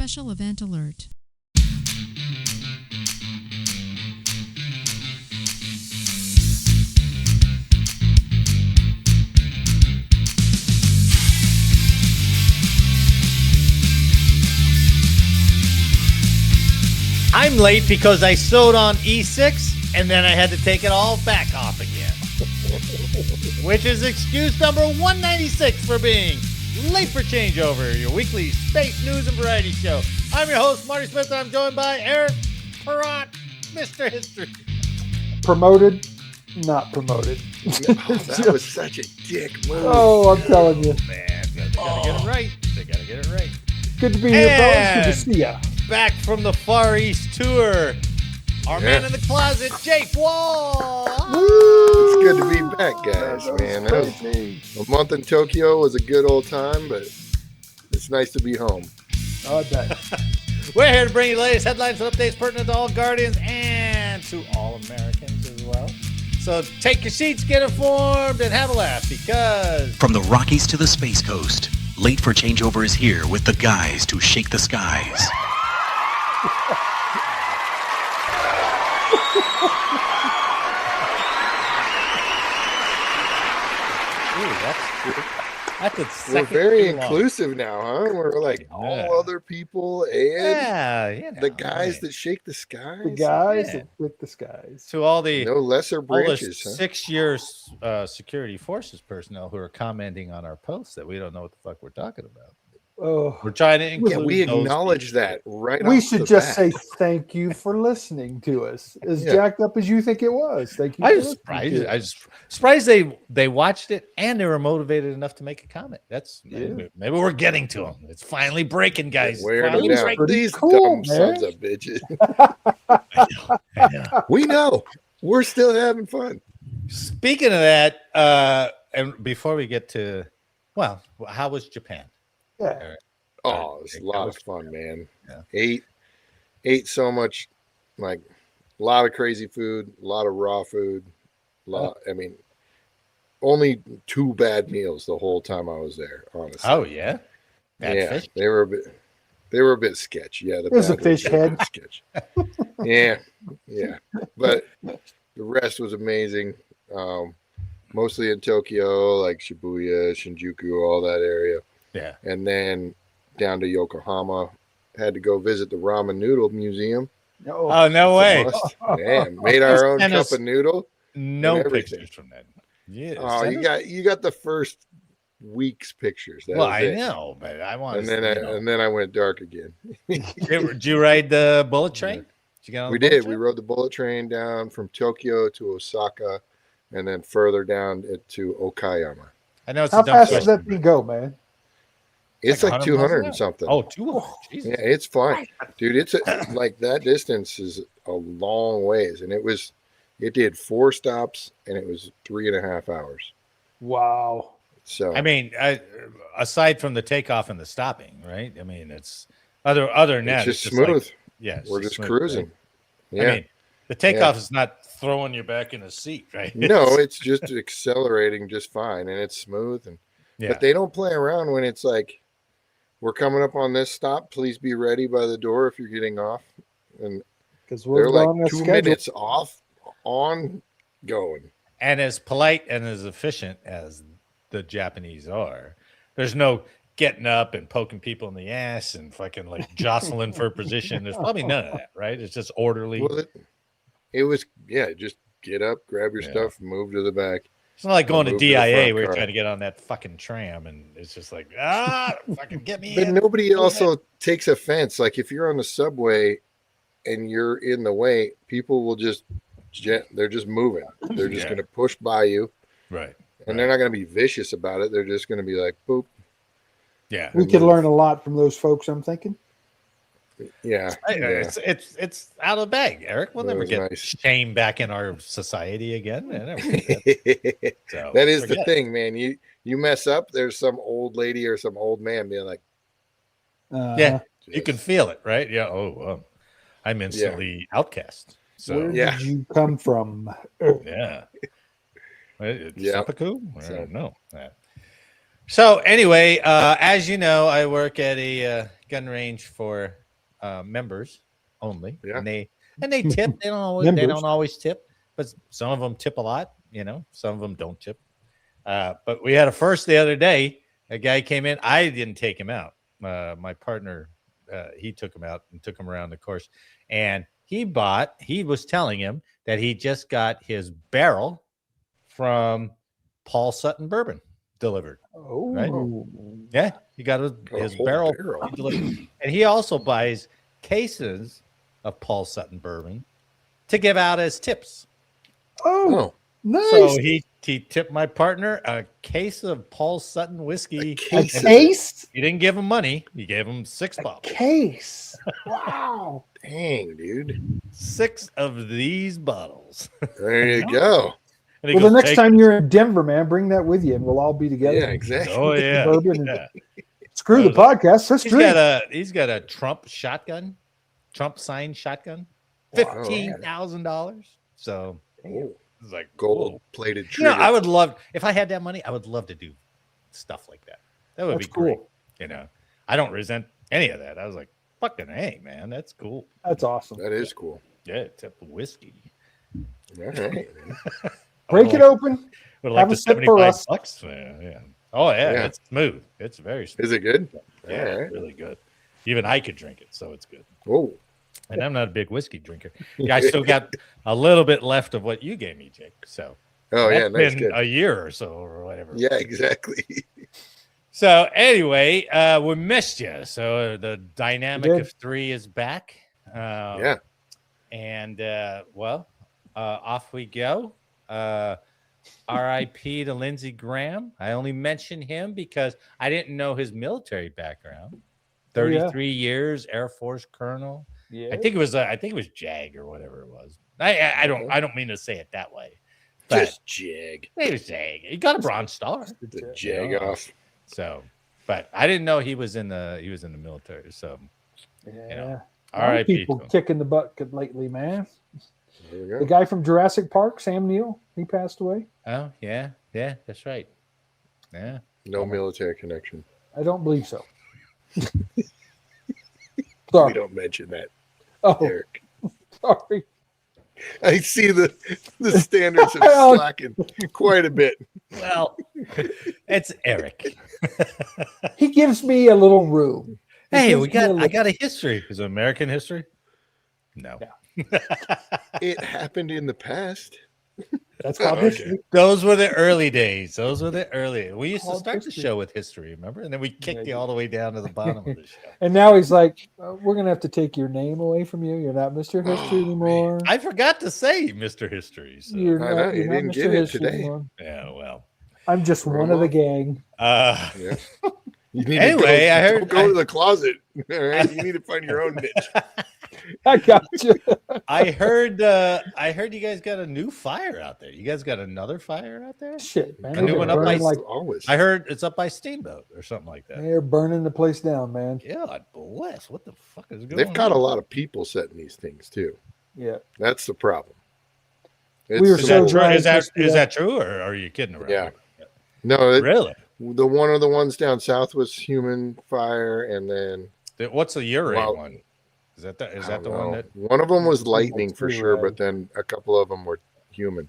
Special event alert. I'm late because I sewed on E6 and then I had to take it all back off again. Which is excuse number 196 for being late for changeover, your weekly space news and variety show. I'm your host, Marty Smith, and I'm joined by Eric Patriot, Mr. History. Promoted, not promoted. That was such a dick move. Oh, I'm telling you. Man, they gotta get it right. They gotta get it right. Good to be here, fellas. Good to see ya. Back from the Far East tour, our man in the closet, Jake Wall. It's good to be back, guys, man. A month in Tokyo was a good old time, but it's nice to be home. I bet. We're here to bring you the latest headlines and updates pertinent to all Guardians and to all Americans as well. So take your seats, get informed, and have a laugh because... From the Rockies to the Space Coast, Late for Changeover is here with the guys to shake the skies. That's a second. We're very inclusive now, huh? We're like all other people and the guys that shake the skies. The guys that shake the skies. To all the no lesser branches, huh? 6 years security forces personnel who are commenting on our posts that we don't know what the fuck we're talking about. Oh, we're trying to include. Yeah, we acknowledge that right. We should just say thank you for listening to us. As jacked up as you think it was. Thank you. I was surprised they watched it and they were motivated enough to make a comment. That's maybe we're getting to them. It's finally breaking, guys. Wearing them down. These cool, dumb sons of bitches. I know. We know. We're still having fun. Speaking of that, and before we get to, how was Japan? Yeah. Oh, it was a lot of fun, man. Yeah. Ate so much, like a lot of crazy food, a lot of raw food. I mean, only 2 bad meals the whole time I was there, honestly. Oh yeah. Bad fish? They were a bit sketch. Yeah, there's a fish head. Sketch. Yeah. But the rest was amazing. Mostly in Tokyo, like Shibuya, Shinjuku, all that area. Yeah. And then down to Yokohama, had to go visit the ramen noodle museum. Oh, no way. Man, made our own cup of noodle. No pictures from that. Yeah. Oh, you got the first week's pictures. I know, but I want and then I went dark again. Did you ride the bullet train? Did you get on we did. We rode the bullet train down from Tokyo to Osaka and then further down to Okayama. I know it's how fast does that thing go, man? It's like 200 and something. Oh, 200. Jesus. Yeah, it's fine. Dude, it's like that distance is a long ways. And it did 4 stops and it was 3.5 hours. Wow. So, I mean, aside from the takeoff and the stopping, right? I mean, it's other than that. It's just smooth. We're just cruising. Right? Yeah. I mean, the takeoff is not throwing you back in a seat, right? No, it's just accelerating just fine and it's smooth. But they don't play around when it's like, we're coming up on this stop. Please be ready by the door if you're getting off. And because we're like 2 minutes off, on, going. And as polite and as efficient as the Japanese are, there's no getting up and poking people in the ass and fucking like jostling for position. There's probably none of that, right? It's just orderly. Well, it was, just get up, grab your stuff, move to the back. It's not like going to DIA where you're trying to get on that fucking tram and it's just like, fucking get me in. But nobody also takes offense. Like if you're on the subway and you're in the way, people will they're just moving. They're just going to push by you. Right. And they're not going to be vicious about it. They're just going to be like, boop. Yeah. We could learn a lot from those folks, I'm thinking. Yeah. It's out of the bag, Eric. We'll never get shame back in our society again. So, that is the thing, man. You mess up, there's some old lady or some old man being like, you can feel it, right? Yeah. I'm instantly outcast. So where did you come from? Seppuku? I don't know. So anyway, as you know, I work at a gun range for members only, Yeah. and they tip. They don't always tip, but some of them tip a lot. Some of them don't tip. But we had a first the other day. A guy came in. I didn't take him out. My partner, he took him out and took him around the course, and he was telling him that he just got his barrel from Paul Sutton Bourbon delivered. Oh, right? Yeah, he got his barrel delivered. And he also buys cases of Paul Sutton Bourbon to give out as tips. Oh, nice. So he tipped my partner a case of Paul Sutton whiskey. A case? He didn't give him money. He gave him 6 bottles. Case. Wow. Dang, dude. 6 of these bottles. There you go. And Well, the next time you're in Denver, man, bring that with you, and we'll all be together. Yeah, exactly. Oh yeah. Screw the podcast. Let's drink. He's got a Trump signed shotgun, $15,000. So it's like gold-plated trigger. I would love, if I had that money, I would love to do stuff like that. That would be great. Cool. I don't resent any of that. I was like, fucking hey, man, that's cool. That's awesome. That is cool. Yeah, tip whiskey. All right. Break it open. Would like the $75. Yeah. Oh yeah, it's smooth. It's very smooth. Is it good? Yeah, it's really good. Even I could drink it, so it's good. Whoa. And I'm not a big whiskey drinker. Yeah, I still got a little bit left of what you gave me, Jake. So nice. Been a year or so or whatever. Yeah, exactly. So anyway, we missed you. So the dynamic of 3 is back. And off we go. R.I.P. to Lindsey Graham. I only mentioned him because I didn't know his military background. 33 years, Air Force colonel. Yeah, I think it was JAG or whatever it was. I don't mean to say it that way. Just JAG. It was JAG. He got a Bronze Star. The JAG off. So, but I didn't know he was in the military. So, R.I.P. People kicking the butt lately, man. The guy from Jurassic Park, Sam Neill, he passed away. Oh, yeah, that's right. Yeah. No military connection. I don't believe so. We don't mention that, Eric. Sorry. I see the standards are slacking quite a bit. Well, it's Eric. He gives me a little room. Hey, I got a history. Is it American history? No. Yeah. It happened in the past. That's called history. Those were the early days. We used to start the show with history, remember? And then we kicked you all the way down to the bottom of the show. And now he's like, we're going to have to take your name away from you. You're not Mr. History anymore. I forgot to say Mr. History. So. You're not didn't Mr. get it History today. anymore. Yeah, well. I'm just one of the gang. Yeah. You need anyway, I heard go to the closet. All right, you need to find your own niche. I got you. I heard you guys got a new fire out there. You guys got another fire out there? Shit, man. A new one up by always. I heard it's up by Steamboat or something like that. They're burning the place down, man. God bless. What the fuck is going on? They've got a lot of people setting these things too. Yeah. That's the problem. We were so is that true or are you kidding around? Yeah. No, really? The one of the ones down south was human fire, and then what's the Uri one? Is that the one that? One of them was lightning for sure, but then a couple of them were human.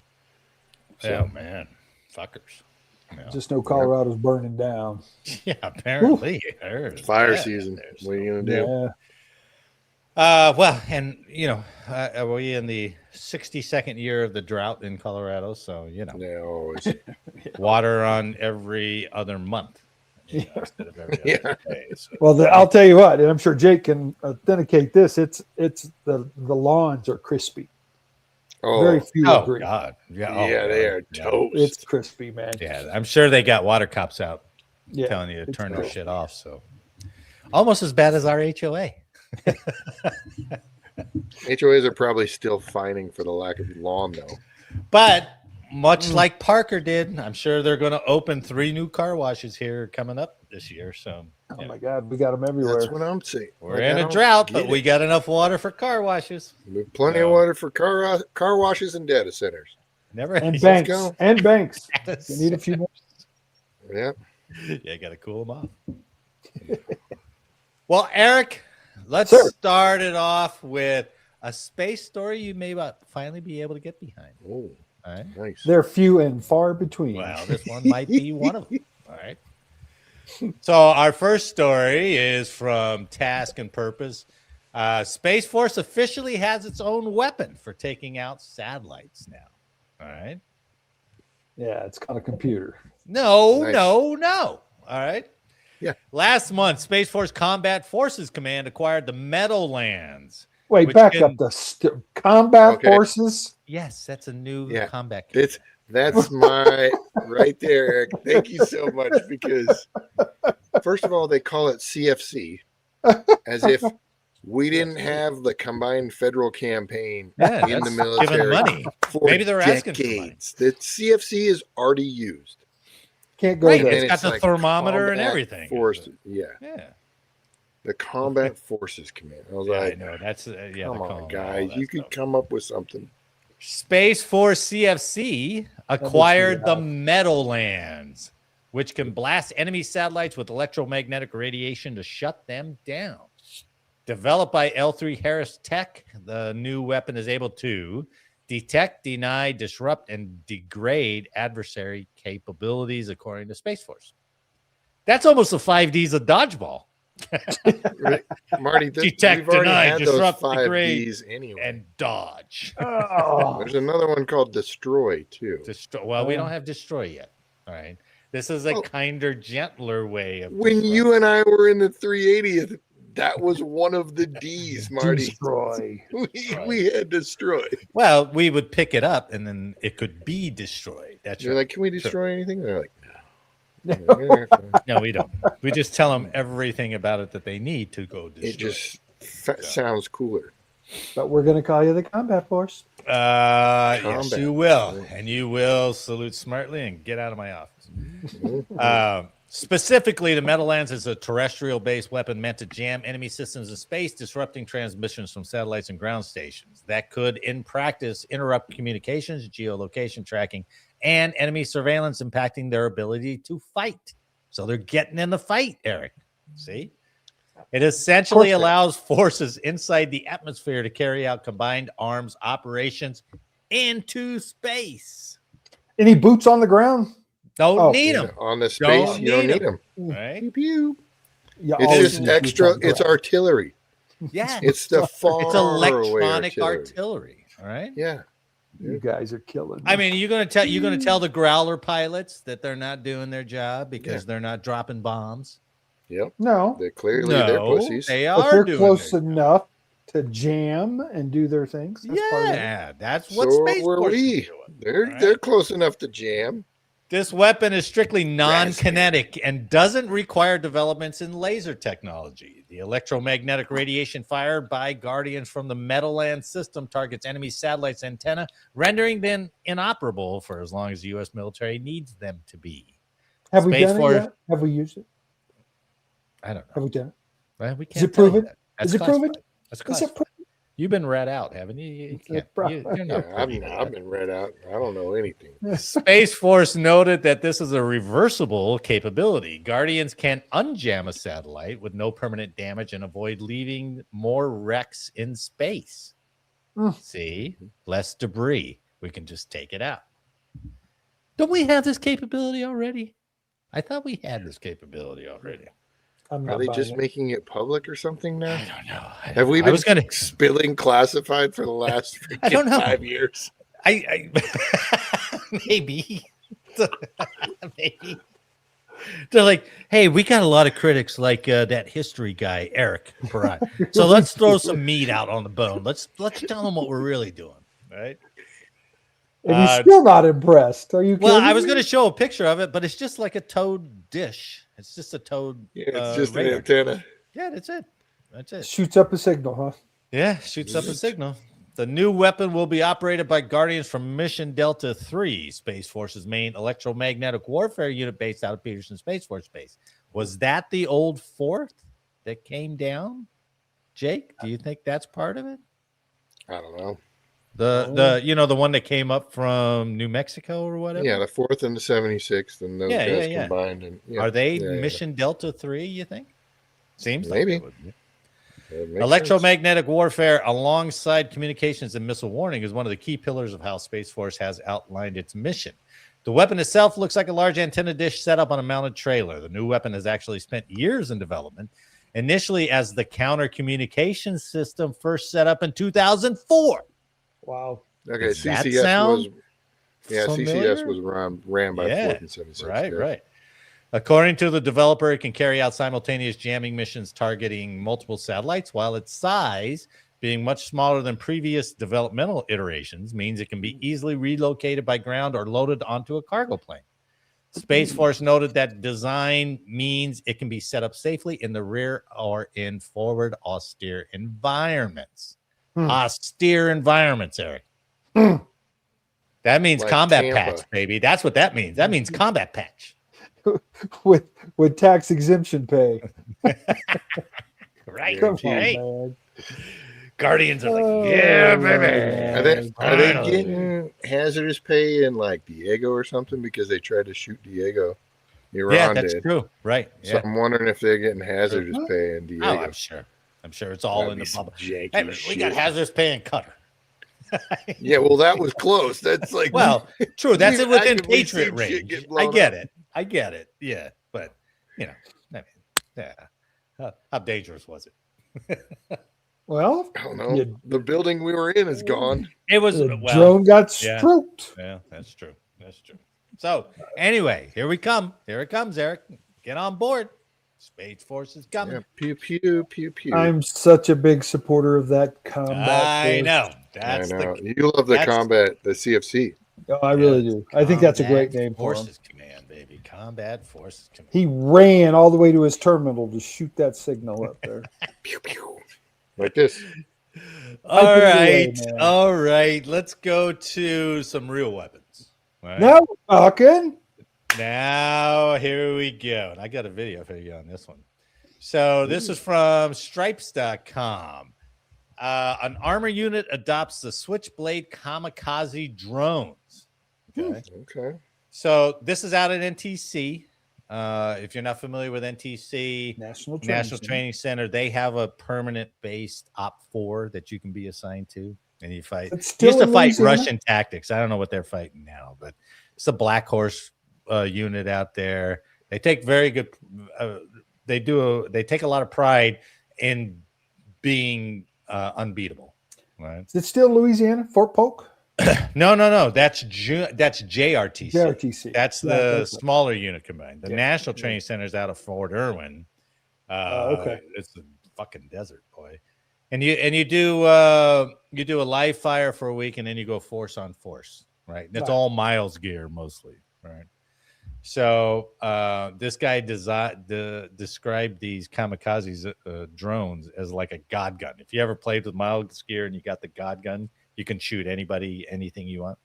So, man, fuckers. Just know Colorado's burning down. Yeah, apparently. It's fire season. What are you gonna do? Yeah. Well, and we're in the 62nd year of the drought in Colorado, so always. Water on every other month. Instead of every other day, so. Well, I'll tell you what, and I'm sure Jake can authenticate this. It's the lawns are crispy. Oh, very few agree. God, they are toast. It's crispy, man. Yeah, I'm sure they got water cops out telling you to turn their shit off. So almost as bad as our HOA. HOAs are probably still fining for the lack of lawn, though. But much like Parker did, I'm sure they're going to open 3 new car washes here coming up this year. So, oh my God, we got them everywhere. That's what I'm saying. We're in a drought, but we got enough water for car washes. We have plenty of water for car washes and data centers. And banks. And banks. You need a few more. Yeah. Yeah, got to cool them off. Well, Eric, let's start it off with a space story you may finally be able to get behind. Oh, all right. Nice. They're few and far between. Well, this one might be one of them. All right. So our first story is from Task and Purpose. Space Force officially has its own weapon for taking out satellites now. All right. Yeah, it's called a computer. No. Nice. All right. Yeah. Last month, Space Force Combat Forces Command acquired the Meadowlands. Wait, back up. The combat forces? Yes, that's a new combat. That's my right there, Eric. Thank you so much, because first of all, they call it CFC as if we didn't have the combined federal campaign in the military. Giving money. For maybe they're asking for money. The CFC is already used. Can't go there. It's got the thermometer and everything. Yeah. The Combat Forces Command. I was like, I know. That's come on, guys. You could come up with something. Space Force CFC acquired the Meadowlands, which can blast enemy satellites with electromagnetic radiation to shut them down. Developed by L3 Harris Tech, the new weapon is able to detect, deny, disrupt, and degrade adversary capabilities, according to Space Force. That's almost the 5Ds of dodgeball. Marty, detect, deny, disrupt, degrade, anyway. and dodge. There's another one called destroy too. We don't have destroy yet. All right, this is a kinder, gentler way of. When you and I were in the 380th, that was one of the D's, Marty. Destroy. We had destroy. Well, we would pick it up and then it could be destroyed. You're like, can we destroy anything? They're like, no, we don't. We just tell them everything about it that they need to go destroy. It just sounds cooler. But we're going to call you the Combat Force. Yes, you will. And you will salute smartly and get out of my office. Specifically, the Meadowlands is a terrestrial-based weapon meant to jam enemy systems in space, disrupting transmissions from satellites and ground stations. That could, in practice, interrupt communications, geolocation tracking, and enemy surveillance, impacting their ability to fight. So they're getting in the fight, Eric. See? It essentially allows forces inside the atmosphere to carry out combined arms operations into space. Any boots on the ground? Don't need them. On the space, you don't need them. Right? Pew, pew. It's just extra. It's artillery. Yeah. It's the far It's electronic artillery. All right. Yeah. You guys are killing me. I mean, you're gonna tell the Growler pilots that they're not doing their job because they're not dropping bombs. Yep. No. They're they're pussies. They but are they're doing close enough to jam and do their things. That's what so Space Force is doing. They're close enough to jam. This weapon is strictly non-kinetic and doesn't require developments in laser technology. The electromagnetic radiation fired by Guardians from the Meadowlands system targets enemy satellites' antenna, rendering them inoperable for as long as the U.S. military needs them to be. Have we done it yet? Have we used it? I don't know. Have we done it? Well, we can't. Is it proven? Is it proven? That's classified. You've been read out, haven't you? You're not I've been read out. I don't know anything. Space Force noted that this is a reversible capability. Guardians can unjam a satellite with no permanent damage and avoid leaving more wrecks in space. See? Less debris. We can just take it out. Don't we have this capability already? I thought we had this capability already. Are they just making it public or something now? I don't know. Have we been spilling classified for the last 5 years? I maybe. Maybe. They're like, hey, we got a lot of critics like that history guy, Eric Patriot. So let's throw some meat out on the bone. Let's tell them what we're really doing, right? And you're still not impressed. Are you kidding Well, I was me? going to show a picture of it, but it's just like a toad dish. It's just a toad. Yeah, it's just radar. an antenna. Yeah, that's it. That's it. Shoots up a signal, huh? Yeah, shoots up a signal. The new weapon will be operated by Guardians from Mission Delta 3, Space Force's main electromagnetic warfare unit based out of Peterson Space Force Base. Was that the old fourth that came down? Jake, do you think that's part of it? I don't know. The one that came up from New Mexico or whatever. Yeah, the 4th and the 76th, and those guys combined. And are they Mission Delta 3? You think? Seems maybe. Like it would be. Electromagnetic warfare alongside communications and missile warning is one of the key pillars of how Space Force has outlined its mission. The weapon itself looks like a large antenna dish set up on a mounted trailer. The new weapon has actually spent years in development, initially as the counter communications system first set up in 2004. Wow. Okay, CCS was ran by 4th and 76. Right. According to the developer, it can carry out simultaneous jamming missions targeting multiple satellites, while its size, being much smaller than previous developmental iterations, means it can be easily relocated by ground or loaded onto a cargo plane. Space Force noted that design means it can be set up safely in the rear or in forward austere environments. Austere environments, Eric. That means like combat Tampa. Patch, baby. That's what that means. That means combat patch. with tax exemption pay. Right. Come on, man. Guardians are like, yeah, baby. Are they getting hazardous pay in like Diego or something because they tried to shoot Diego? Iran that's true. Right. Yeah. So I'm wondering if they're getting hazardous pay in Diego. Oh, I'm sure it's all in the bubble. Hey, we got hazardous pay in Qatar. Yeah, well, that was close. That's like, true. That's it within Patriot range. I get it. Yeah, but how dangerous was it? Well, I don't know. The building we were in is gone. It was drone got stroked. Yeah, that's true. So anyway, here we come. Here it comes, Eric. Get on board. Space Force is coming. Yeah, pew pew pew pew. I'm such a big supporter of that combat. I know. You love the combat, the CFC. Oh, I really do. I think that's a great name for him. Forces Command, baby. Combat Forces Command. He ran all the way to his terminal to shoot that signal up there. Pew pew. Like this. All right. Let's go to some real weapons. Right. Now we're talking. Now here we go. And I got a video for you on this one. So this is from stripes.com. An armor unit adopts the Switchblade kamikaze drones. Okay. So this is out at NTC. If you're not familiar with NTC, National Training Center, they have a permanent based Op 4 that you can be assigned to, and you fight. Used to fight Russian tactics. I don't know what they're fighting now, but it's a Black Horse unit out there. They take very good. They take a lot of pride in being unbeatable. Right? Is it still Louisiana, Fort Polk? No. That's JRTC. JRTC. That's the smaller unit combined. The National Training Center is out of Fort Irwin. Okay. It's a fucking desert, boy. And you do a live fire for a week, and then you go force on force, right? And it's all miles gear mostly, right? So this guy described these kamikaze drones as like a god gun. If you ever played with miles gear and you got the god gun, you can shoot anybody, anything you want.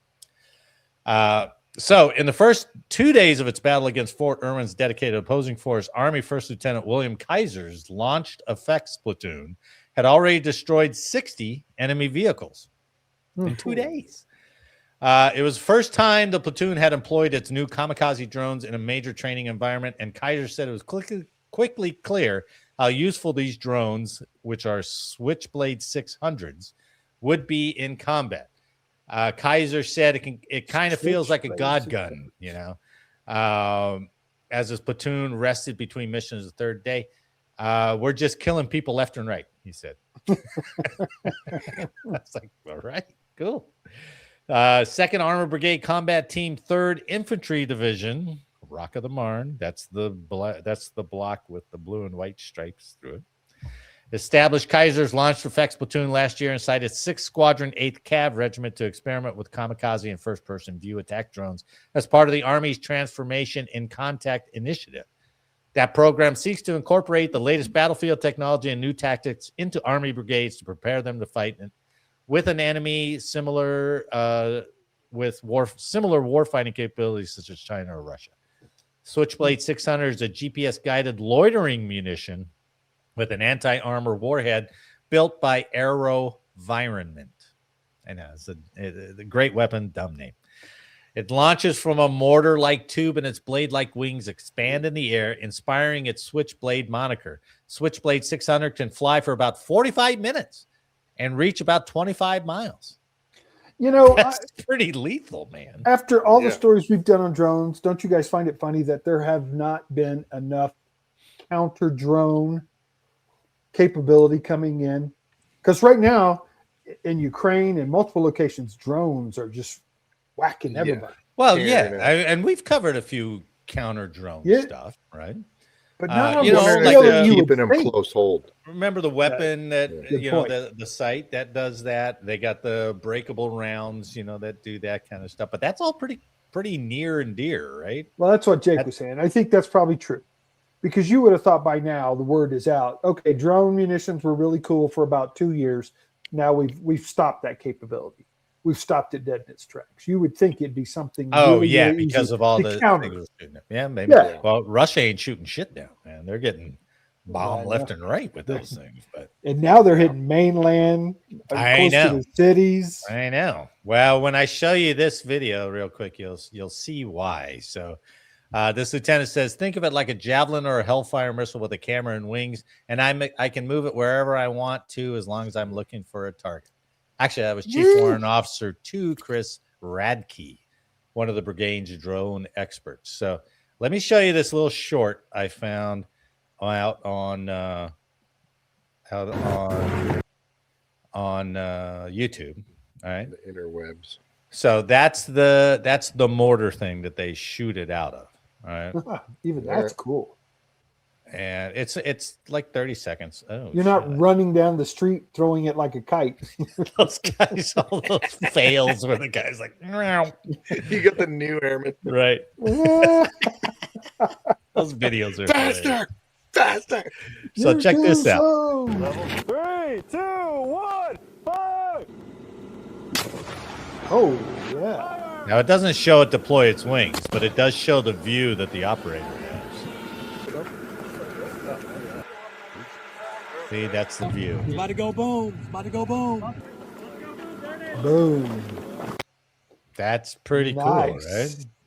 So in the first 2 days of its battle against Fort Irwin's dedicated opposing force, Army First Lieutenant William Kaiser's launched effects platoon had already destroyed 60 enemy vehicles in 2 days. It was the first time the platoon had employed its new kamikaze drones in a major training environment, and Kaiser said it was quickly clear how useful these drones, which are Switchblade 600s, would be in combat. Kaiser said it kind of feels like a god gun, as his platoon rested between missions the third day. We're just killing people left and right, he said. That's like, all right, cool. 2nd Armored Brigade Combat Team 3rd Infantry Division, Rock of the Marne. That's the block with the blue and white stripes through it. Established Kaiser's launched effects platoon last year inside its 6th Squadron 8th Cav Regiment to experiment with kamikaze and first-person view attack drones as part of the Army's Transformation in Contact initiative. That program seeks to incorporate the latest battlefield technology and new tactics into Army brigades to prepare them to fight with an enemy similar warfighting capabilities such as China or Russia. Switchblade 600 is a GPS-guided loitering munition with an anti-armor warhead built by AeroVironment. I know it's a great weapon, dumb name. It launches from a mortar-like tube, and its blade-like wings expand in the air, inspiring its Switchblade moniker. Switchblade 600 can fly for about 45 minutes and reach about 25 miles. You know, that's pretty lethal, man. After all the stories we've done on drones, don't you guys find it funny that there have not been enough counter drone capability coming in? Because right now in Ukraine and multiple locations, drones are just whacking everybody. Well, and we've covered a few counter drone stuff, right? But not keeping them close hold. Remember the weapon that the site that does that? They got the breakable rounds, that do that kind of stuff. But that's all pretty near and dear, right? Well, that's what Jake was saying. I think that's probably true, because you would have thought by now the word is out. Okay, drone munitions were really cool for about 2 years. Now we've stopped that capability. We've stopped it dead in its tracks. You would think it'd be something. Really because of all the counter. Yeah, maybe. Yeah. Well, Russia ain't shooting shit down, man. They're getting bombed left and right with those things. And now they're hitting mainland, close to the cities. I know. Well, when I show you this video real quick, you'll see why. So this lieutenant says, think of it like a javelin or a Hellfire missile with a camera and wings, and I can move it wherever I want to as long as I'm looking for a target. Actually, that was Chief Warrant Officer 2, Chris Radke, one of the brigade's drone experts. So let me show you this little short I found out on YouTube. All right, the interwebs. So that's the mortar thing that they shoot it out of. All right, even that's cool. And it's like 30 seconds. Oh, you're not running down the street throwing it like a kite. Those guys, all those fails where the guy's like, meow. You got the new airman, right? Those videos are faster. So check this out. Level 3, 2, 1, fire! Oh yeah. Now it doesn't show it deploy its wings, but it does show the view that the operator has. See, that's the view. It's about to go boom. It's about to go boom. Boom. That's pretty cool, right?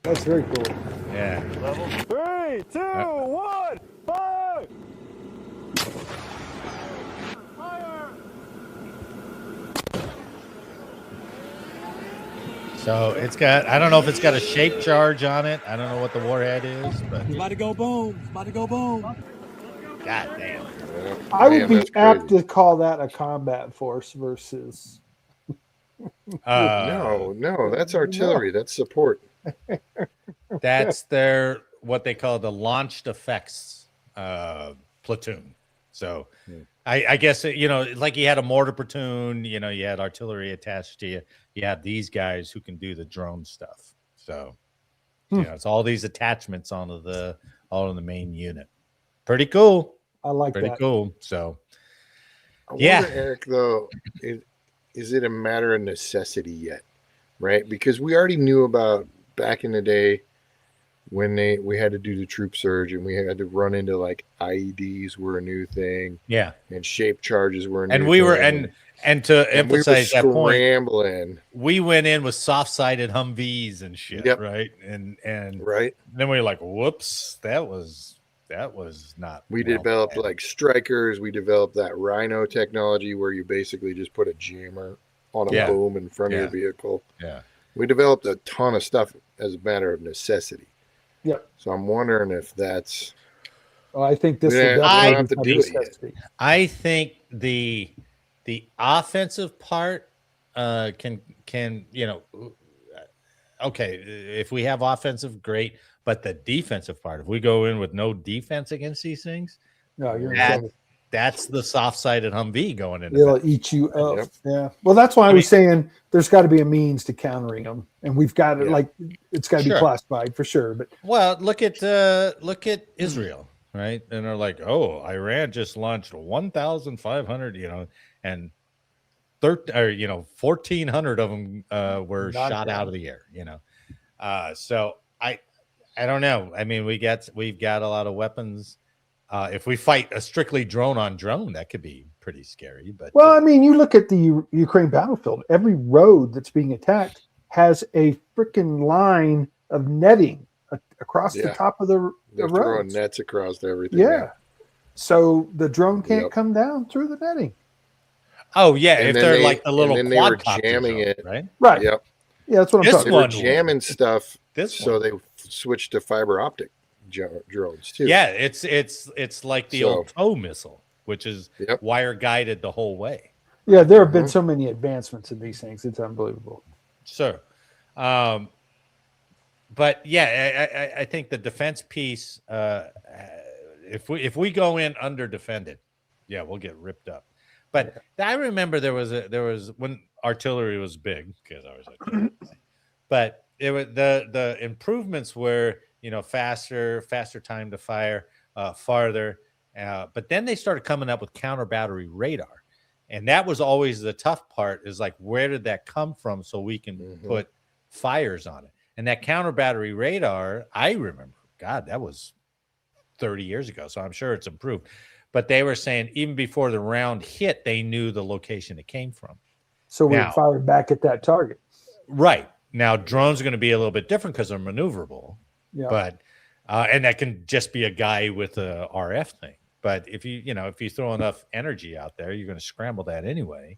That's very cool. Yeah. Level 3, 2, 1, fire! Fire! So it's got, I don't know if it's got a shape charge on it. I don't know what the warhead is, but it's about to go boom. It's about to go boom. God damn. I would be apt to call that a combat force versus. No, that's artillery. That's support. That's their what they call the launched effects platoon. So I guess like you had a mortar platoon. You had artillery attached to you. You have these guys who can do the drone stuff. So it's all these attachments all in the main unit. Pretty cool. I like pretty that. Cool. So, I wonder, Eric, though, is it a matter of necessity yet? Right? Because we already knew about back in the day when we had to do the troop surge and we had to run into like IEDs were a new thing. Yeah. And shape charges were a new thing. And we were and to emphasize that point, we went in with soft-sided Humvees and shit, right? And right. Then we were like, whoops, that was not. We developed like strikers. We developed that Rhino technology where you basically just put a jammer on a boom in front of your vehicle. Yeah. We developed a ton of stuff as a matter of necessity. Yep. So I'm wondering if that's. I think this will definitely have to do it. I think the offensive part can okay, if we have offensive, great. But the defensive part, if we go in with no defense against these things, that's the soft-sided Humvee going in. It'll eat you up. Yep. Yeah. Well, that's why I was saying there's got to be a means to countering them, and we've got it. It's got to be classified for sure. But look at Israel, right? And they're like, oh, Iran just launched 1,500, and 1,400 of them were shot out of the air, So I don't know. I mean, we've got a lot of weapons. If we fight a strictly drone on drone, that could be pretty scary. But well, I mean, you look at the Ukraine battlefield. Every road that's being attacked has a freaking line of netting across the top of the They're road. throwing nets across everything. Yeah. Man. So the drone can't come down through the netting. oh yeah, And if then they're they- like the little and then they were quadcopter jamming drone, it. right? Right. Yep. Yeah, that's what I'm This talking They were one jamming stuff, This so one. they switched to fiber optic drones too. Yeah, it's like the old tow missile, which is wire guided the whole way. Yeah, there have been so many advancements in these things. It's unbelievable. Sure. But yeah, I think the defense piece, if we go in under defended, yeah, we'll get ripped up. But I remember there was when artillery was big, because I was artillery, but it was the improvements were, you know, faster time to fire, farther. But then they started coming up with counter battery radar. And that was always the tough part, is like, where did that come from so we can put fires on it? And that counter battery radar, I remember, God, that was 30 years ago. So I'm sure it's improved. But they were saying even before the round hit, they knew the location it came from. So we fired back at that target. Right. Now, drones are going to be a little bit different because they're maneuverable. Yeah. But, and that can just be a guy with a RF thing. But if you throw enough energy out there, you're going to scramble that anyway.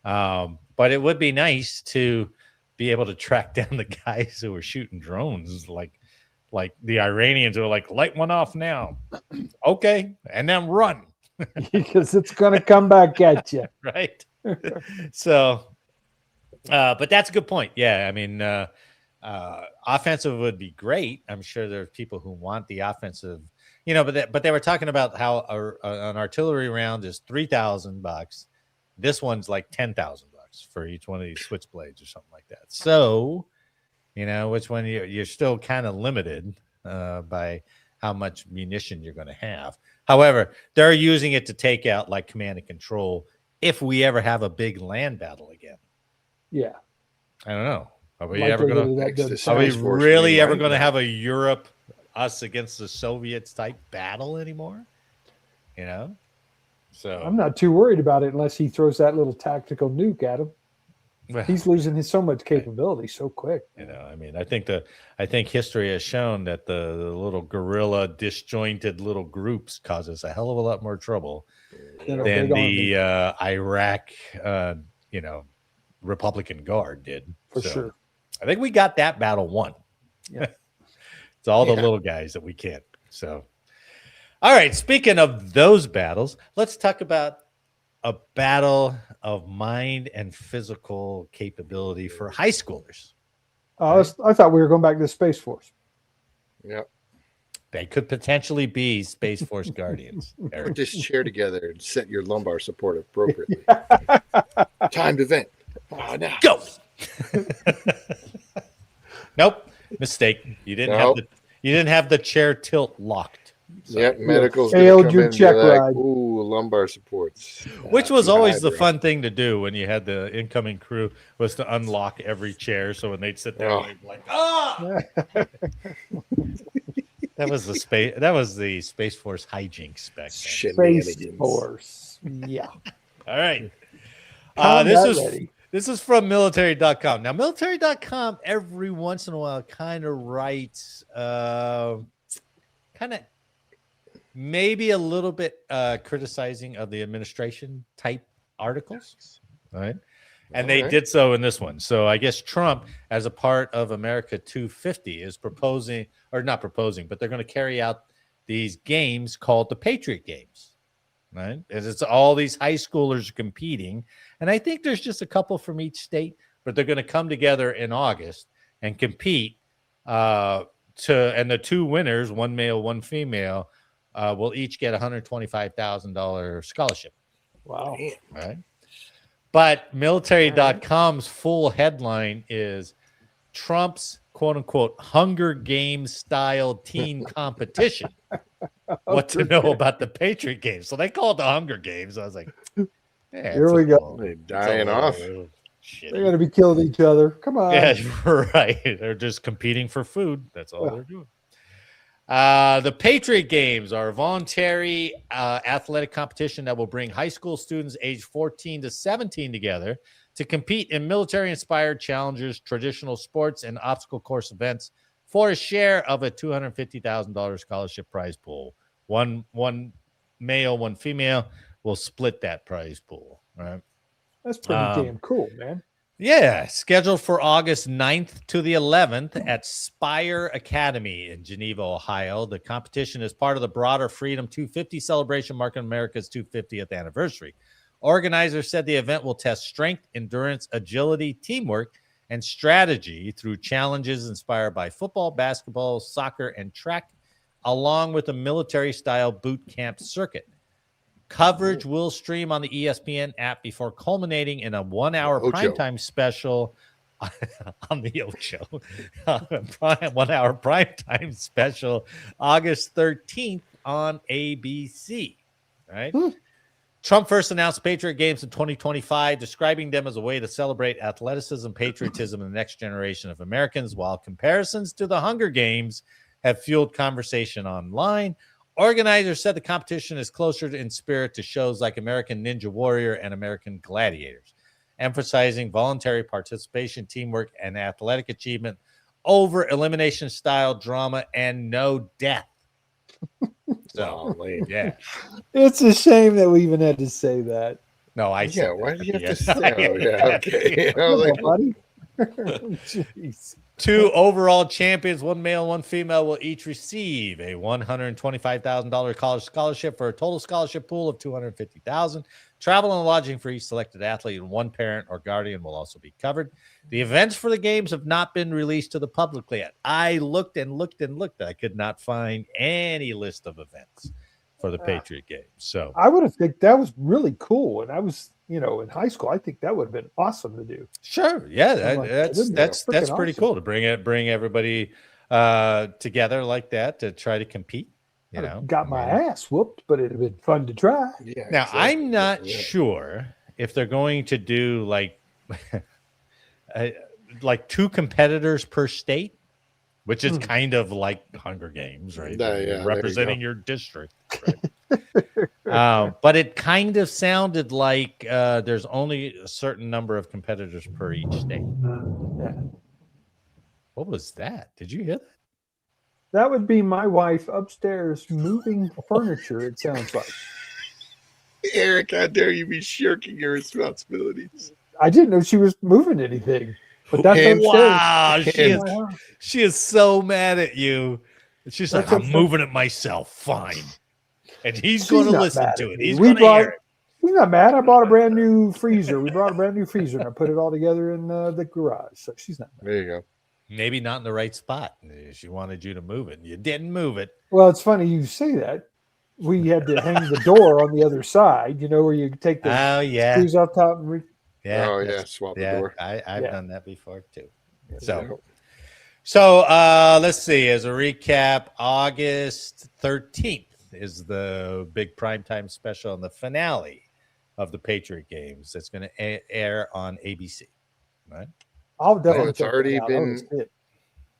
But it would be nice to be able to track down the guys who were shooting drones, like the Iranians who are like, light one off now. Okay. And then run. Because it's going to come back at you. Right. So, but that's a good point. Yeah. I mean, offensive would be great. I'm sure there are people who want the offensive, but they were talking about how an artillery round is $3,000. This one's like $10,000 for each one of these switchblades or something like that. So, which one you're still kind of limited by how much munition you're going to have. However, they're using it to take out like command and control if we ever have a big land battle again. Yeah. I don't know. Are we Likely ever going to? Are we really ever going to have a Europe, us against the Soviets type battle anymore? So I'm not too worried about it unless he throws that little tactical nuke at him. Well, he's losing so much capability so quick. I mean, I think history has shown that the little guerrilla, disjointed little groups cause us a hell of a lot more trouble than the Iraq, Republican Guard did. For sure. I think we got that battle won. Yeah. It's all the little guys that we can't. So, all right. Speaking of those battles, let's talk about a battle of mind and physical capability for high schoolers. I thought we were going back to the Space Force. Yep. They could potentially be Space Force Guardians. Put this chair together and set your lumbar support appropriately. Time to vent. Oh, no. Go. Nope. Mistake. You didn't have the chair tilt locked. So. Yep, medical's failed your check ride. Ooh, lumbar supports. Which was always the fun thing to do when you had the incoming crew, was to unlock every chair. So when they'd sit there, they'd be like, That was the Space Force hijinks back then. Space Force. Yeah. All right. This is from military.com. Now, military.com every once in a while kind of writes maybe a little bit criticizing of the administration type articles, right? And they did so in this one. So I guess Trump, as a part of America 250, is proposing, or not proposing, but they're going to carry out these games called the Patriot games, right? And it's all these high schoolers competing. And I think there's just a couple from each state, but they're going to come together in August and compete and the two winners, one male, one female, will each get $125,000 scholarship. Wow. Right. But military.com's full headline is Trump's quote unquote Hunger Games style teen competition. What to know about the Patriot games. So they call it the Hunger Games. I was like, here we go. They're dying off. They're going to be killing each other. Come on. Yeah, right. They're just competing for food. That's all they're doing. The Patriot Games are a voluntary athletic competition that will bring high school students aged 14 to 17 together to compete in military-inspired challenges, traditional sports, and obstacle course events for a share of a $250,000 scholarship prize pool. One male, one female will split that prize pool. Right? That's pretty damn cool, man. Yeah, scheduled for August 9th to the 11th at Spire Academy in Geneva, Ohio. The competition is part of the broader Freedom 250 celebration marking America's 250th anniversary. Organizers said the event will test strength, endurance, agility, teamwork, and strategy through challenges inspired by football, basketball, soccer, and track, along with a military-style boot camp circuit. Coverage will stream on the ESPN app before culminating in a 1-hour primetime special on the Ocho. 1-hour primetime special August 13th on ABC. Right? Trump first announced Patriot Games in 2025, describing them as a way to celebrate athleticism, patriotism, and the next generation of Americans, while comparisons to the Hunger Games have fueled conversation online. Organizers said the competition is closer in spirit to shows like American Ninja Warrior and American Gladiators, emphasizing voluntary participation, teamwork, and athletic achievement over elimination-style drama and no death. So, yeah. It's a shame that we even had to say that. No, I said why did you have to yes. say okay. I was like, buddy. Jeez. 2 overall champions, one male, one female, will each receive a $125,000 college scholarship for a total scholarship pool of $250,000. Travel and lodging for each selected athlete, and one parent or guardian will also be covered. The events for the games have not been released to the public yet. I looked and looked and looked. I could not find any list of events for the Patriot Games. So I would have think that was really cool. And I was, in high school, I think that would have been awesome to do. Sure, yeah, that's pretty awesome. cool to bring everybody together like that to try to compete. Got my ass whooped, but it'd have been fun to try. yeah. Now, exactly. I'm not sure if they're going to do like 2 competitors per state, which is kind of like Hunger Games, right? Yeah, representing your district. Right? But it kind of sounded like there's only a certain number of competitors per each state. Yeah. What was that? Did you hear that? That would be my wife upstairs moving furniture, it sounds like. Eric, how dare you be shirking your responsibilities? I didn't know she was moving anything. But that's Wow, she is so mad at you. She's like, I'm moving it myself. Fine. And he's going to listen to it. He's going to hear it. He's not mad. I bought a brand new freezer. We brought a brand new freezer and I put it all together in the garage. So she's not mad. There you go. Maybe not in the right spot. She wanted you to move it. You didn't move it. Well, it's funny you say that. We had to hang the door on the other side, where you take the screws off top and swap the door. I've done that before too. Yeah. So let's see. As a recap, August 13th is the big primetime special and the finale of the Patriot Games. That's going to air on ABC. Right? I'll definitely. It's already been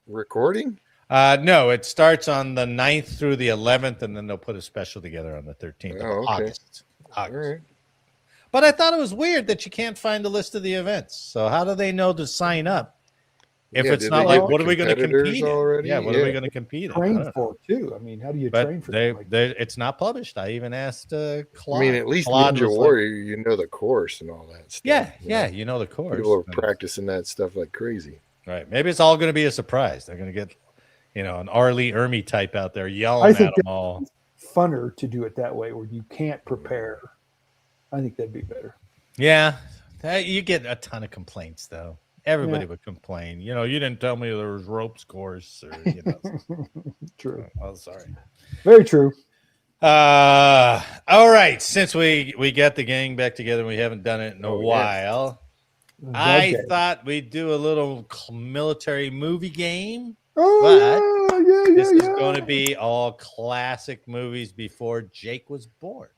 recording. No, it starts on the 9th through the 11th, and then they'll put a special together on the 13th of August. All right. But I thought it was weird that you can't find a list of the events. So how do they know to sign up if it's not like, what are we going to compete in? Yeah, what are we going to compete in? Train for too. I mean, how do you train for that? It's not published. I even asked Claude. I mean, at least Ninja Warrior, the course and all that stuff. Yeah, the course. People are practicing that stuff like crazy. Right. Maybe it's all going to be a surprise. They're going to get, an Arlie Ermy type out there yelling at them all. Funner to do it that way where you can't prepare. I think that'd be better. Yeah. You get a ton of complaints, though. Everybody would complain. You didn't tell me there was ropes course or, True. Oh, sorry. Very true. All right. Since we got the gang back together and we haven't done it in a while, I thought we'd do a little military movie game. This is going to be all classic movies before Jake was born.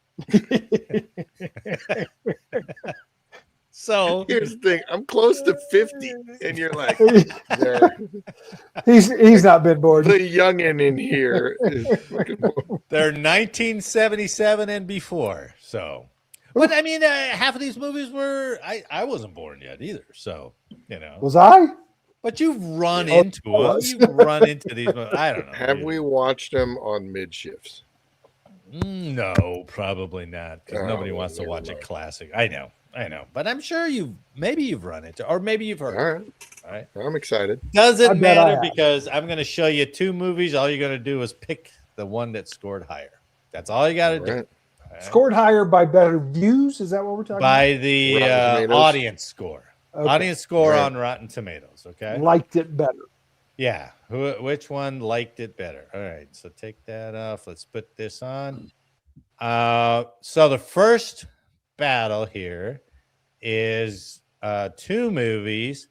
So here's the thing: I'm close to 50, and you're like, he's not been bored. the youngin in here is fucking. they're 1977 and before. So, but I mean, half of these movies were I wasn't born yet either. So Was I? But you've run into them. You've run into these. I don't know. Have we watched them on mid shifts? No, probably not, because nobody wants to watch a classic. I know, but I'm sure maybe you've run into, or maybe you've heard. All right. I'm excited. Doesn't matter, because I'm going to show you two movies. All you're going to do is pick the one that scored higher. That's all you got to do. Right. Right? Scored higher by better views? Is that what we're talking By about? the audience score. Okay. Audience score on Rotten Tomatoes. Okay. Liked it better. Yeah. Which one liked it better? All right. So take that off. Let's put this on. So the first battle here is two movies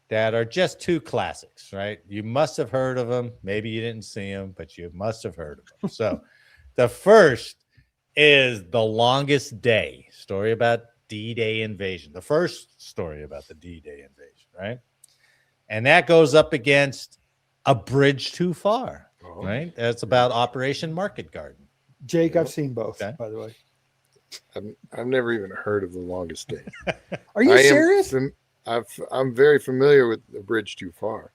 that are just two classics, right? You must have heard of them. Maybe you didn't see them, but you must have heard of them. So the first is The Longest Day, story about D-Day invasion. The first story about the D-Day invasion, right? And that goes up against A Bridge Too Far, right? That's about Operation Market Garden. Jake, I've seen both, by the way. I've never even heard of The Longest Day. Are you serious? I'm very familiar with A Bridge Too Far.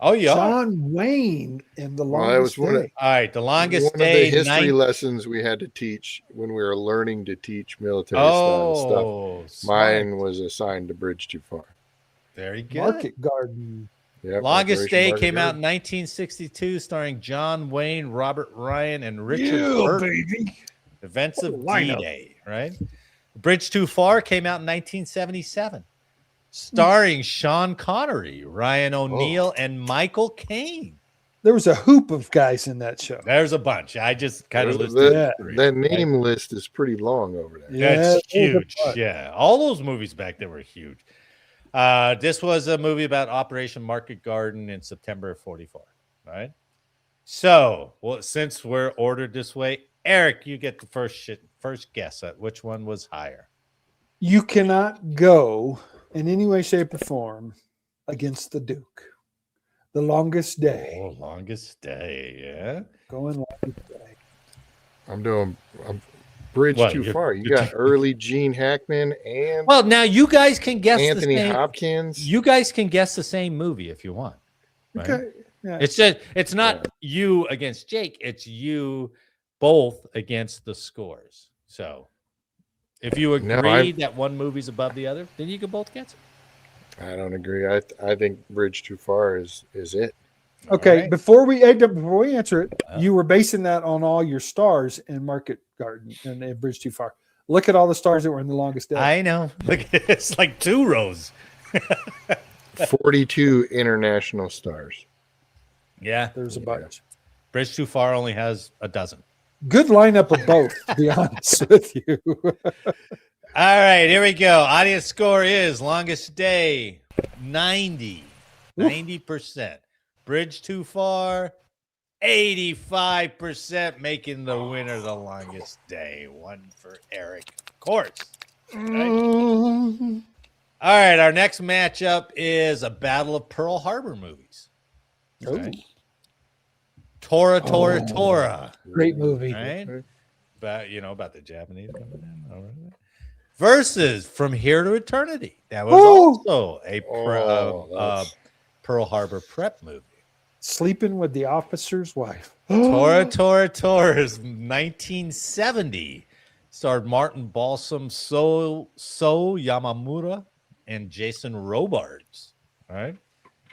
Oh, yeah. John Wayne in The Longest Day. All right, The Longest Day. One of the history 9... lessons we had to teach when we were learning to teach military style stuff. Mine was assigned to Bridge Too Far. Very good. Market Garden. Yep, Longest Operation Day Market came out Garden. in 1962, starring John Wayne, Robert Ryan, and Richard Burton. Baby. Events of D-Day, right? Bridge Too Far came out in 1977, starring Sean Connery, Ryan O'Neal, and Michael Caine. There was a hoop of guys in that show. There's a bunch. I just kind of listed three. That name list is pretty long over there. That's huge. Yeah, all those movies back there were huge. This was a movie about Operation Market Garden in September of 44, right? So, well, since we're ordered this way, Eric, you get the first guess at which one was higher. You cannot go in any way, shape, or form against the Duke. The Longest Day. Oh, Longest Day, yeah. Going Longest Day. I'm Bridge Too Far. You got early Gene Hackman and now you guys can guess Anthony the same, Hopkins. You guys can guess the same movie if you want. Right? Okay. Yeah. It's not you against Jake. It's you both against the scores. So if you agree that one movie's above the other, then you can both guess it. I don't agree. I think Bridge Too Far is it. Okay, before we answer it, you were basing that on all your stars in Market Garden and Bridge Too Far. Look at all the stars that were in The Longest Day. I know. Look, it's like 2 rows. 42 international stars. Yeah, there's a bunch. Bridge Too Far only has a dozen. Good lineup of both, to be honest with you. All right, here we go. Audience score is Longest Day, 90%. Bridge Too Far, 85%, making the winner The Longest Day. One for Eric, of course. Right? All right, our next matchup is a Battle of Pearl Harbor movies. Right? Tora. Great movie. Right? About the Japanese coming in. All right. Versus From Here to Eternity. That was also a Pearl Harbor prep movie. Sleeping with the Officer's Wife. Tora is 1970. Starred Martin Balsam, So Yamamura, and Jason Robards. All right.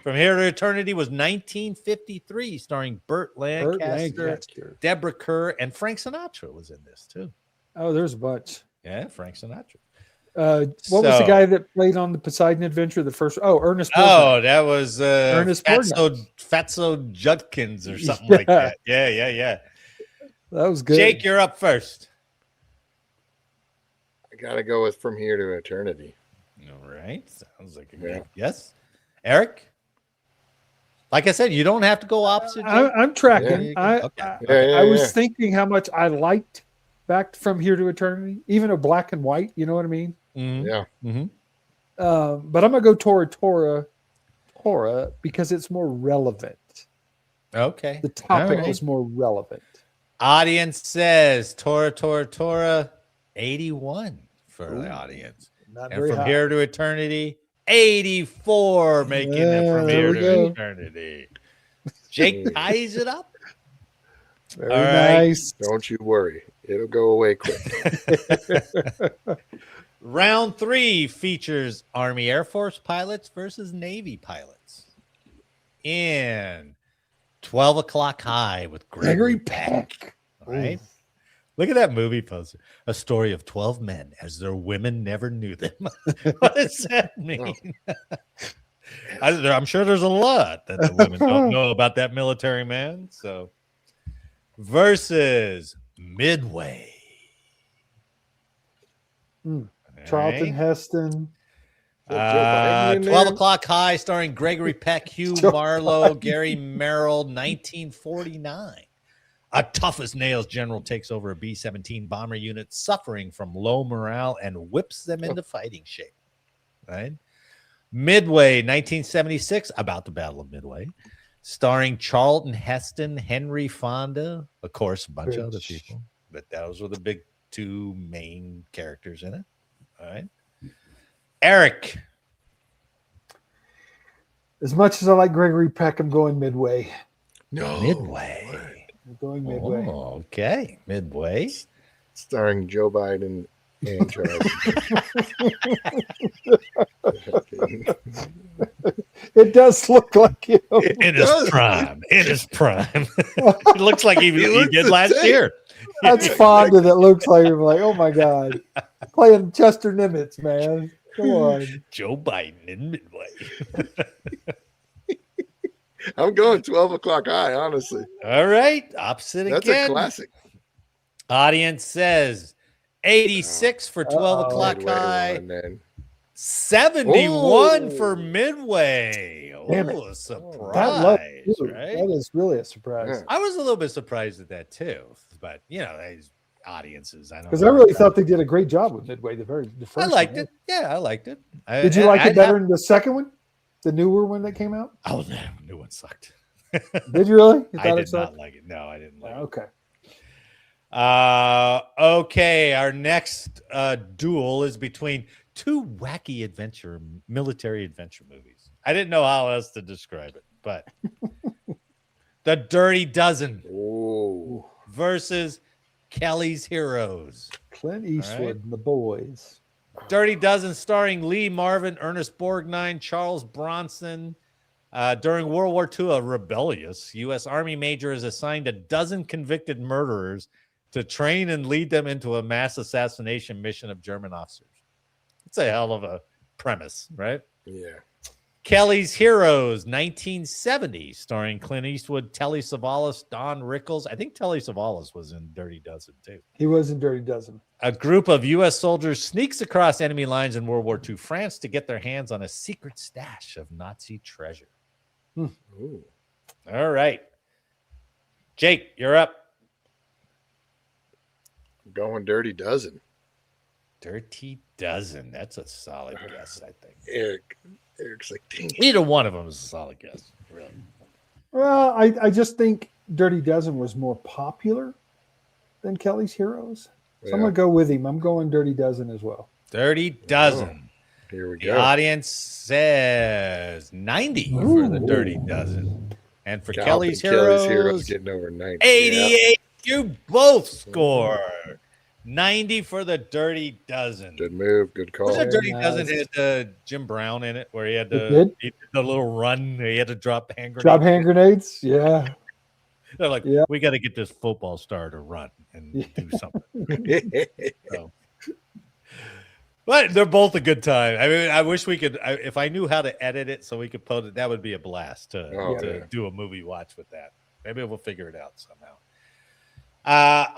From Here to Eternity was 1953, starring Burt Lancaster, Deborah Kerr, and Frank Sinatra was in this too. Oh, there's a bunch. Yeah, Frank Sinatra. What was the guy that played on the Poseidon Adventure? Ernest Borgnine. Oh, that was Ernest Fatso Judkins or something like that. Yeah. That was good. Jake, you're up first. I gotta go with From Here to Eternity. All right. Sounds like a good guess. Eric? Like I said, you don't have to go opposite. I'm tracking. I was thinking how much I liked Back From Here to Eternity, even a black and white. You know what I mean? Mm-hmm. Yeah. Mm-hmm. But I'm gonna go Tora because it's more relevant. Okay. The topic All right. is more relevant. Audience says Tora 81 for the audience. Not And very From high. Here to Eternity, 84, making it From there Here we to go. Eternity. Jake ties it up. Very All right. nice. Don't you worry. It'll go away quick. Round 3 features Army Air Force pilots versus Navy pilots. In 12 O'Clock High with Gregory Peck. All right. Look at that movie poster. A story of 12 men as their women never knew them. What does that mean? I'm sure there's a lot that the women don't know about that military man. So, versus Midway. Charlton right. Heston. 12 O'Clock High, starring Gregory Peck, Hugh Marlowe, Gary Merrill, 1949. A tough as nails general takes over a B-17 bomber unit suffering from low morale and whips them into fighting shape. Right? Midway, 1976, about the Battle of Midway, starring Charlton Heston, Henry Fonda, of course, a bunch of other people, but those were the big 2 main characters in it. All right. Eric. As much as I like Gregory Peck, I'm going Midway. No. Midway. I'm going Midway. Oh, okay. Midway. Starring Joe Biden and Charles. It does look like him. In his prime. In his prime. It looks like he did last year. That's Fonda that looks like him. Like, oh my God. Playing Chester Nimitz, man. Come on. Joe Biden in Midway. I'm going 12 O'Clock High, honestly. All right. Opposite That's again. a classic. Audience says 86 for 12 O'Clock Midway High. won, man. 71 for Midway. Damn it. Oh, a surprise. That low, too. Right? That is really a surprise. Yeah. I was a little bit surprised at that too. But, you know, these audiences. I don't Because know. I really thought they did a great job with Midway. The first I liked one. it. Yeah, I liked it. Did you like it better than the second one? The newer one that came out? Oh, no. New one sucked. Did you really? You I thought it did sucked? not like it. No, I didn't like Okay. it. Okay, our next duel is between 2 wacky military adventure movies. I didn't know how else to describe it, but The Dirty Dozen versus Kelly's Heroes. Clint Eastwood and the boys. Dirty Dozen starring Lee Marvin, Ernest Borgnine, Charles Bronson. During World War II, a rebellious U.S. Army major is assigned a dozen convicted murderers to train and lead them into a mass assassination mission of German officers. It's a hell of a premise, right? Yeah. Kelly's Heroes, 1970, starring Clint Eastwood, Telly Savalas, Don Rickles. I think Telly Savalas was in Dirty Dozen, too. He was in Dirty Dozen. A group of U.S. soldiers sneaks across enemy lines in World War II France to get their hands on a secret stash of Nazi treasure. Ooh. All right. Jake, you're up. Going Dirty Dozen. Dirty Dozen. That's a solid guess, I think. Eric's like, dang it. Either one of them is a solid guess, really. Well, I just think Dirty Dozen was more popular than Kelly's Heroes. So I'm going to go with him. I'm going Dirty Dozen as well. Dirty Dozen. Here we The go. audience says 90 for the Dirty Dozen. And for Kelly's Heroes, getting over 90. 88. You both score. 90 for the Dirty Dozen. Good move. Good call. Was that Dirty nice. Dozen had Jim Brown in it, where he had It the little run, he had to drop hand grenades. Drop hand grenades? Yeah. They're like, Yeah. we got to get this football star to run and do something. So. But they're both a good time. I mean, I wish we could, if I knew how to edit it so we could post it, that would be a blast to do a movie watch with that. Maybe we'll figure it out somehow.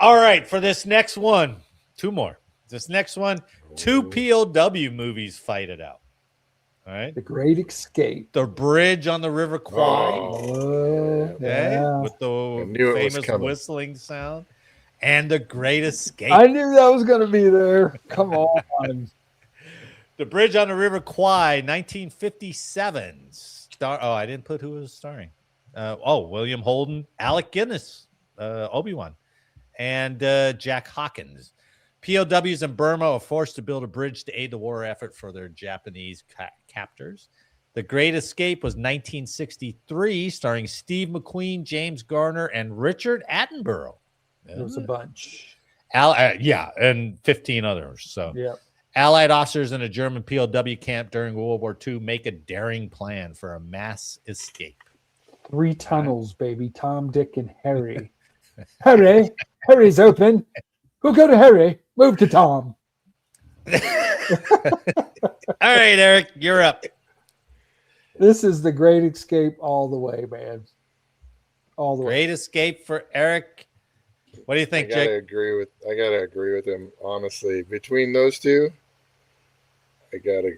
All right, for this next one, 2 more. This next one, 2 POW movies fight it out. All right. The Great Escape. The Bridge on the River Kwai. Oh, Okay. yeah. With the knew it was famous coming. whistling sound. And The Great Escape. I knew that was going to be there. Come on. The Bridge on the River Kwai, 1957. I didn't put who was starring. William Holden, Alec Guinness, Obi-Wan, and Jack Hawkins. POWs in Burma are forced to build a bridge to aid the war effort for their Japanese captors. The Great Escape was 1963, starring Steve McQueen, James Garner, and Richard Attenborough. There was a bunch. And 15 others. So, yeah. Allied officers in a German POW camp during World War II make a daring plan for a mass escape. 3 tunnels, baby. Tom, Dick, and Harry. Harry's open. We'll go to Harry. Move to Tom. All right, Eric, you're up. This is the Great Escape all the way, man. All the way. Great Escape for Eric. What do you think, I gotta Jake? agree with him, honestly. Between those two, I gotta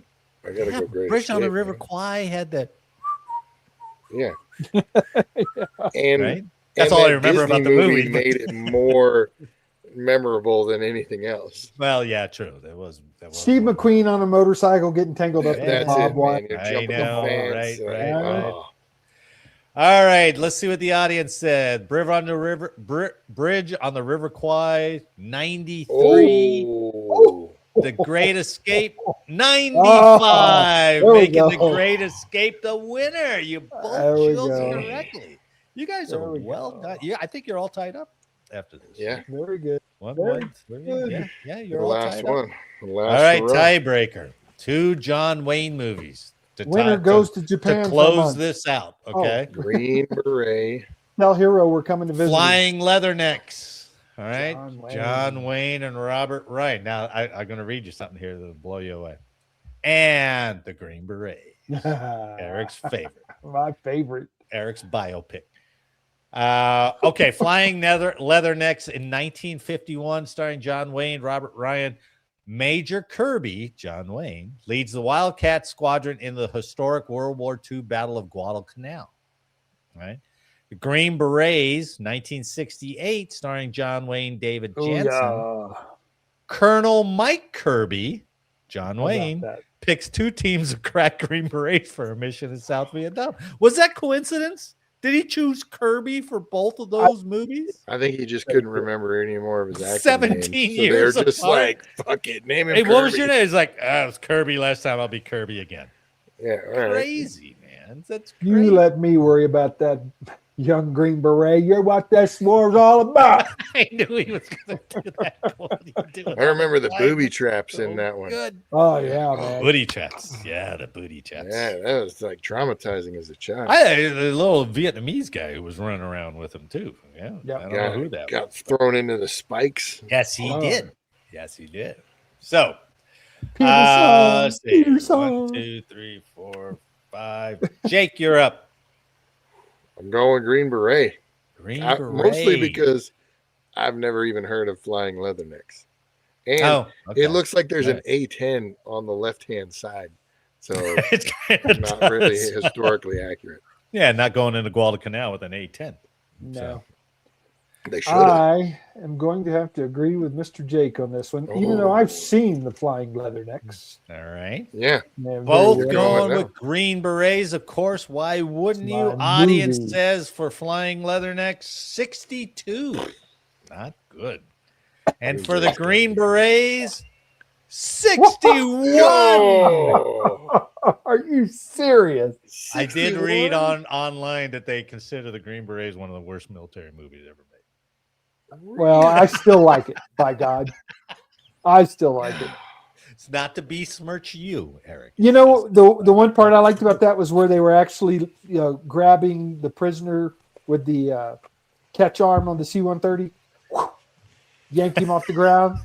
go Great Bridge Escape, on the River man. Kwai had that. Yeah. And Right? That's and all I that remember Disney about the movie. made it more memorable than anything else. Well, yeah, true. That was Steve McQueen on a motorcycle getting tangled up in the That's bob it, wire. man. You're I jumping know, the fence. right, and, right. oh. All right, let's see what the audience said. Bridge on the River Kwai, 93. Oh. The Great Escape, 95. there we Making the go. Great Escape the winner. You There both we chose go. correctly. You guys There are we well go. done. Yeah, I think you're all tied up after this. Yeah. Very good. One Very point. good. Yeah, The you're all last tied one. up. The All last right, hurrah. tiebreaker. 2 John Wayne movies. Winner goes to Japan to for a close month. this out. Okay. Green Beret. Tell Hero we're coming to visit. Flying Leathernecks. All right. John John Wayne. Wayne and Robert Ryan. Now, I'm going to read you something here that'll blow you away. And the Green Beret. Eric's favorite. My favorite. Eric's biopic. Okay. Flying Leathernecks in 1951, starring John Wayne, Robert Ryan. Major Kirby, John Wayne, leads the Wildcat Squadron in the historic World War II Battle of Guadalcanal. Right? The Green Berets, 1968, starring John Wayne, David Jansen. Yeah. Colonel Mike Kirby, John How about Wayne, that? picks 2 teams of crack Green Berets for a mission in South Vietnam. Was that coincidence? Did he choose Kirby for both of those movies? I think he just couldn't remember any more of his acting 17 names. years So they're just apart. like, fuck it, name him Hey, Kirby. what was your name? It's like, it was Kirby last time. I'll be Kirby again. Yeah, all right. Crazy, man. That's crazy. You let me worry about that young Green Beret. You're what this war's all about. I knew he was going to do that. What are you doing? I remember the Why booby is it traps so in that one. Good. Oh, yeah, man. Booty traps. Yeah, the booty traps. Yeah, that was like traumatizing as a child. The little Vietnamese guy who was running around with him too. Yeah, Yep. I don't know who that got was. thrown into the spikes. Yes, he Oh. did. Yes, he did. So, Peterson, let's see. Peterson. 1, 2, 3, 4, 5. Jake, you're up. I'm going Green Beret. Green Beret. Mostly because I've never even heard of Flying Leathernecks. And okay. it looks like there's Right. an A10 on the left-hand side. So It kinda not really does. historically accurate. Yeah, not going into Guadalcanal with an A10. No. They should have. I am going to have to agree with Mr. Jake on this one, even though I've seen the Flying Leathernecks. All right. Yeah. They're very Both well. going now. with Green Berets, of course. Why wouldn't It's you? my Audience movie. says for Flying Leathernecks, 62. Not good. And for the Green Berets, 61. Oh, Are you serious? I did 61? read online that they consider the Green Berets one of the worst military movies ever made. Well, I still like it, by God. I still like it. It's not to besmirch you, Eric. You know, the one part I liked about that was where they were actually, grabbing the prisoner with the catch arm on the C-130, yanked him off the ground.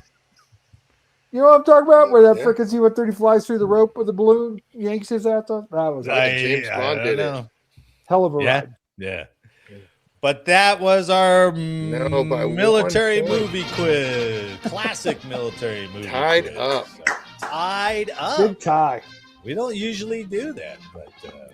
You know what I'm talking about? Where that Yeah. frickin' C-130 flies through the rope with the balloon, yanks his ass off. That was I- a James Bond don't did it. know. hell of a Yeah. ride. Yeah. But that was our No, by military 1 point. movie quiz. Classic military movie Tied quiz. up. So, tied up. Big tie. We don't usually do that, but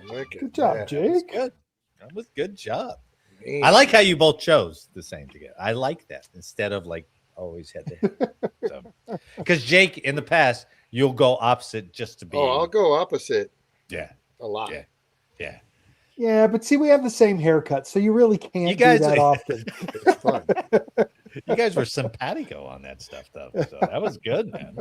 Look at Good job, that. Jake. good. That was good job. Man. I like how you both chose the same together. I like that instead of like always head to head. Because Jake, in the past, you'll go opposite just to be. Oh, I'll go opposite. Yeah, a lot. Yeah. Yeah, but see, we have the same haircut, so you really can't do that often. It's fun. You guys were simpatico on that stuff, though. So that was good, man.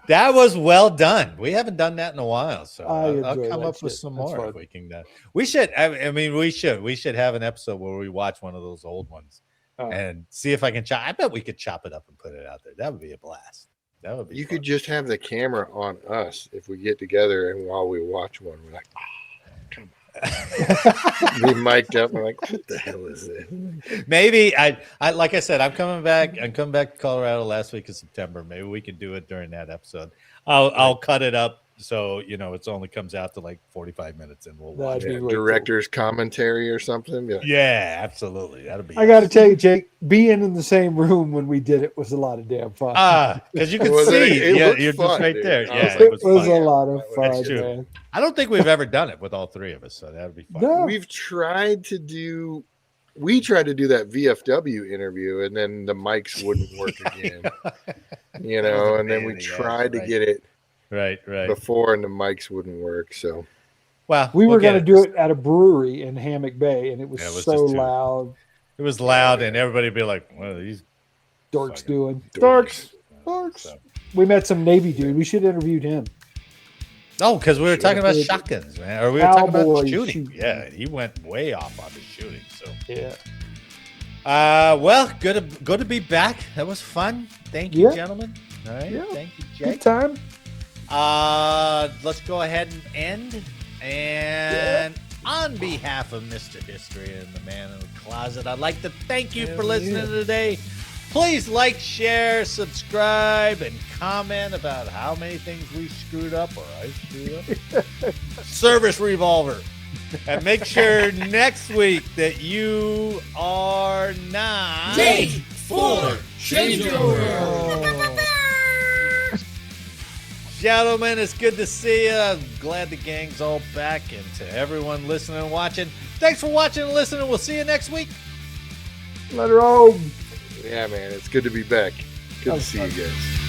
That was well done. We haven't done that in a while, so I'll come up with some more if we can. We should. I mean, we should have an episode where we watch one of those old ones and see if I can chop. I bet we could chop it up and put it out there. That would be a blast. That would be. You fun. could just have the camera on us if we get together, and while we watch one, we're like, come on. Be mic'd up. We're like, what the hell is this? Maybe I like I said, I'm coming back to Colorado last week of September. Maybe we can do it during that episode. I'll cut it up so it only comes out to like 45 minutes and we'll watch it. Director's commentary or something. Yeah, absolutely. That'll be. I got to tell you, Jake, being in the same room when we did it was a lot of damn fun. Because you can see, you're fun, just right dude. there. Yeah, it was a lot of fun, man. I don't think we've ever done it with all three of us, so that would be fun. No. We tried to do that VFW interview, and then the mics wouldn't work again. And then we tried to get it right before, and the mics wouldn't work. So, well, we were going to do it at a brewery in Hammock Bay, and it was so loud. It was loud, and everybody would be like, "What are these dorks doing?" Dorks. So. We met some Navy dude. We should have interviewed him. Oh, because we were talking about shotguns, man. Or we were talking about shooting. Yeah, he went way off on the shooting. So yeah. Well, good to be back. That was fun. Thank you, gentlemen. All right. Yeah. Thank you, Jake. Good time. Let's go ahead and end. And on behalf of Mr. History and the Man in the Closet, I'd like to thank you for listening today. Please like, share, subscribe, and comment about how many things we screwed up or I screwed up. Service revolver. And make sure next week that you are not... Jake for Changeover. Gentlemen, it's good to see you. I'm glad the gang's all back. And to everyone listening and watching, thanks for watching and listening. We'll see you next week. Let her home. yeah, man, it's good to be back. Good to see you guys.